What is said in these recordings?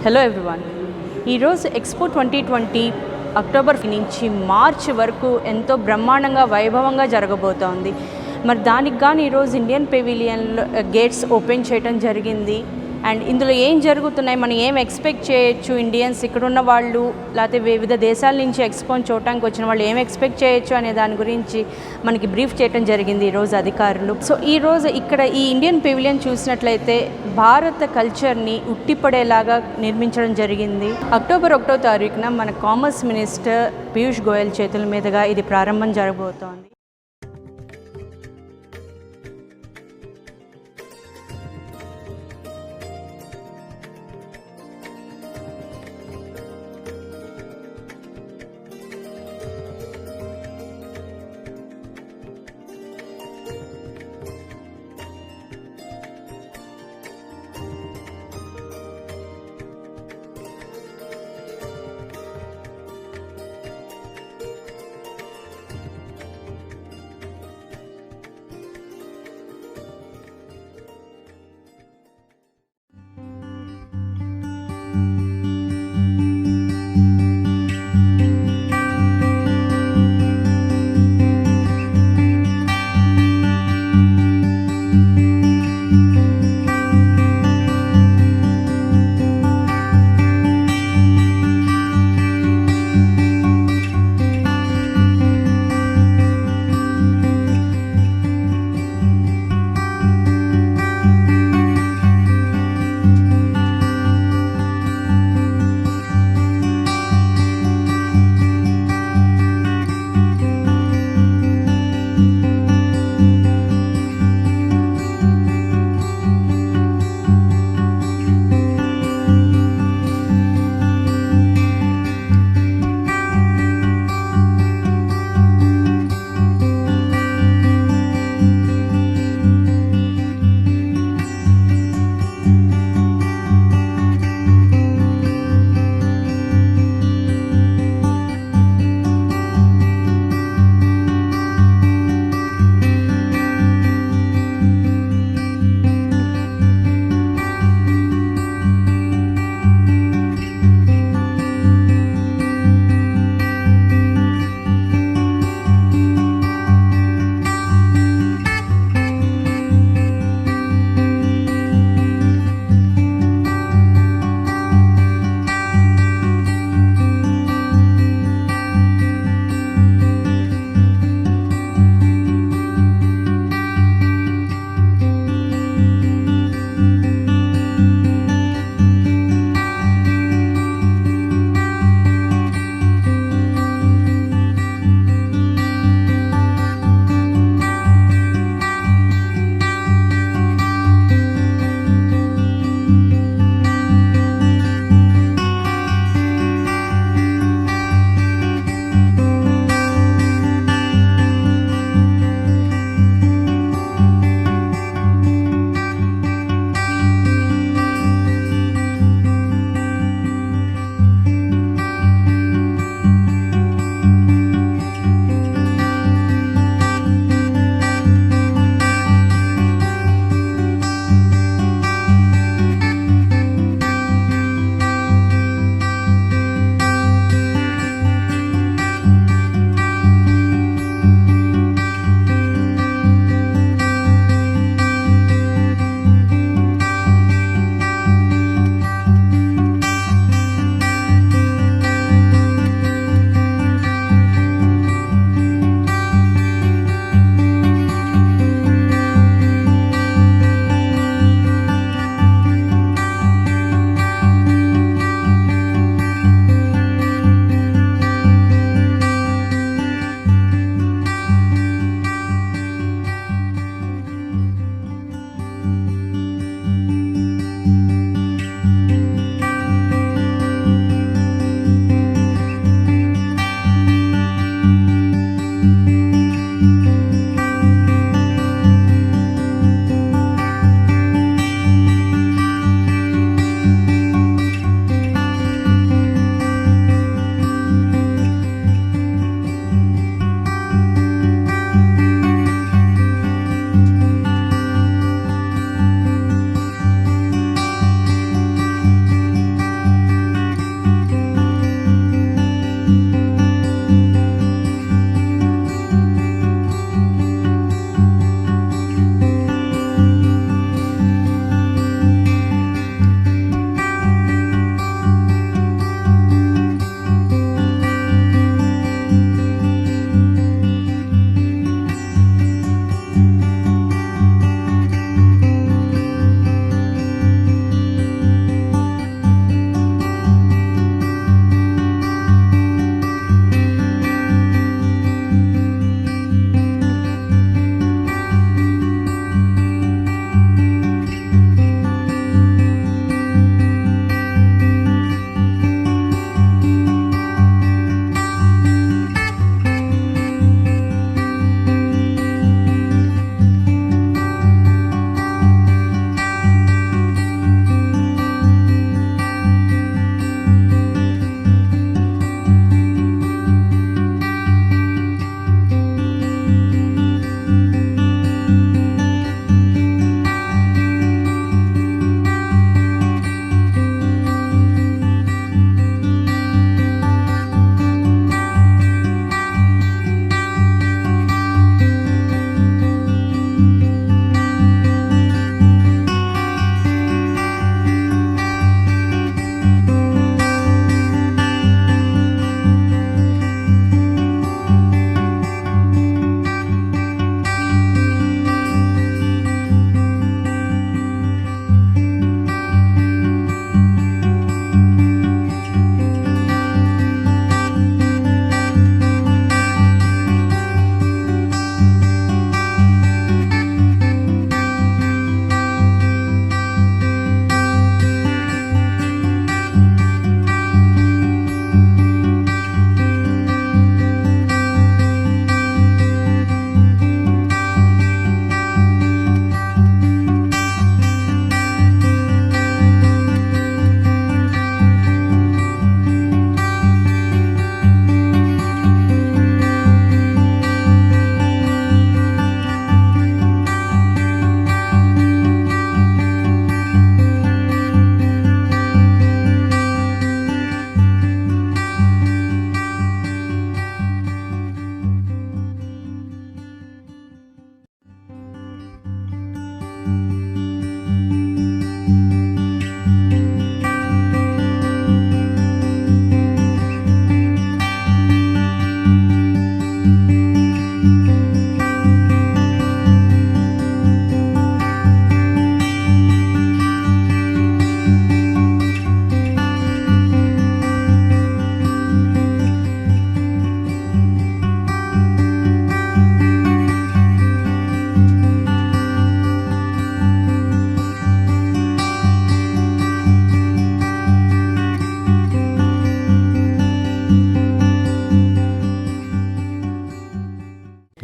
Hello everyone. ఈరోజు expo 2020 October నుంచి March వరకు ఎంతో బ్రహ్మాండంగా వైభవంగా జరగబోతోంది. మరి దానికి గాను ఈరోజు ఇండియన్ పెవిలియన్లో గేట్స్ ఓపెన్ చేయడం జరిగింది. అండ్ ఇందులో ఏం జరుగుతున్నాయి, మనం ఏం ఎక్స్పెక్ట్ చేయొచ్చు, ఇండియన్స్ ఇక్కడున్న వాళ్ళు లేకపోతే వివిధ దేశాల నుంచి ఎక్స్పోని చూడటానికి వచ్చిన వాళ్ళు ఏం ఎక్స్పెక్ట్ చేయొచ్చు అనే దాని గురించి మనకి బ్రీఫ్ చేయడం జరిగింది ఈరోజు అధికారులు. సో ఈరోజు ఇక్కడ ఈ ఇండియన్ పెవిలియన్ చూసినట్లయితే భారత కల్చర్ని ఉట్టిపడేలాగా నిర్మించడం జరిగింది. అక్టోబర్ 1వ తారీఖున మన కామర్స్ మినిస్టర్ పీయూష్ గోయల్ చేతుల మీదుగా ఇది ప్రారంభం జరగబోతోంది.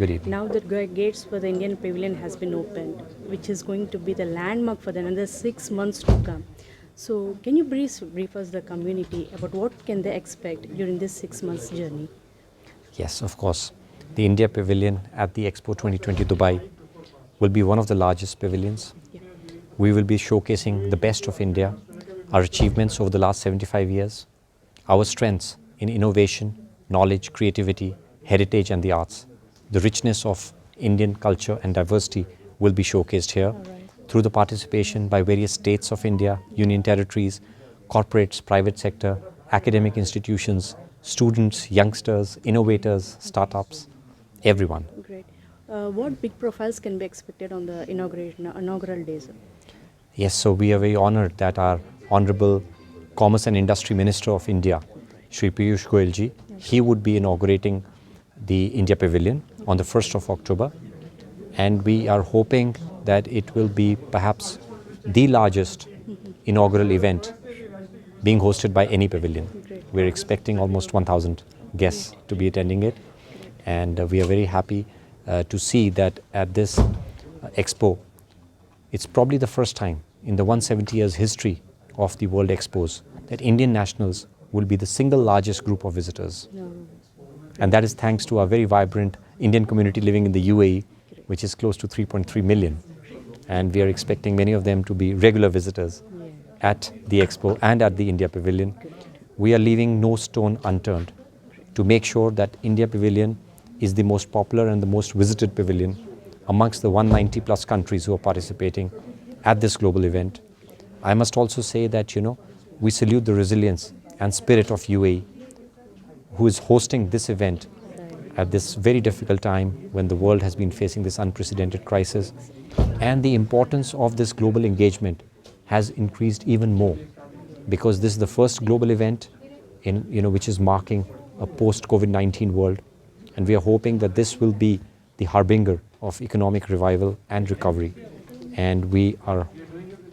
Good evening. Now the gates for the Indian Pavilion has been opened, which is going to be the landmark for the another 6 months to come. So can you brief us the community about what can they expect during this 6 months journey? Yes, of course. The India Pavilion at the Expo 2020 Dubai will be one of the largest pavilions. Yeah. We will be showcasing the best of India, our achievements over the last 75 years, our strengths in innovation, knowledge, creativity, heritage and the arts. The richness of Indian culture and diversity will be showcased here through the participation by various states of India, union territories, corporates, private sector, academic institutions, students, youngsters, innovators, startups, everyone. Great. What big profiles can be expected on the inaugural days? Yes, so we are very honored that our Honorable Commerce and Industry Minister of India, Shri Piyush Goyal ji, he would be inaugurating the India Pavilion on the 1st of October. And we are hoping that it will be perhaps the largest inaugural event being hosted by any pavilion. We're expecting almost 1,000 guests to be attending it. And we are very happy to see that at this expo, it's probably the first time in the 170 years history of the World Expos that Indian nationals will be the single largest group of visitors. And that is thanks to our very vibrant Indian community living in the UAE, which is close to 3.3 million. And we are expecting many of them to be regular visitors at the Expo and at the India Pavilion. We are leaving no stone unturned to make sure that India Pavilion is the most popular and the most visited pavilion amongst the 190 plus countries who are participating at this global event. I must also say that, we salute the resilience and spirit of UAE, who is hosting this event at this very difficult time when the world has been facing this unprecedented crisis. And the importance of this global engagement has increased even more because this is the first global event which is marking a post-COVID-19 world. And we are hoping that this will be the harbinger of economic revival and recovery. And we are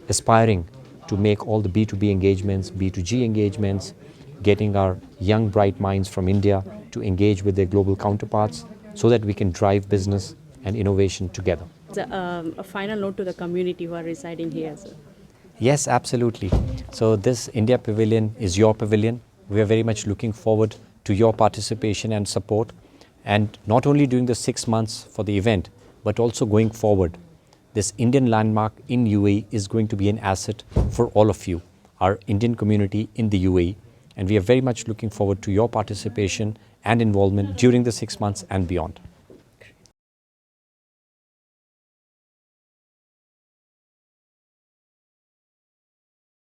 aspiring to make all the B2B engagements, B2G engagements, getting our young bright minds from India to engage with their global counterparts so that we can drive business and innovation together. A final note to the community who are residing here, sir. Yes, absolutely. So this India Pavilion is your pavilion. We are very much looking forward to your participation and support. And not only during the 6 months for the event, but also going forward. This Indian landmark in UAE is going to be an asset for all of you, our Indian community in the UAE. And we are very much looking forward to your participation and involvement during the 6 months and beyond.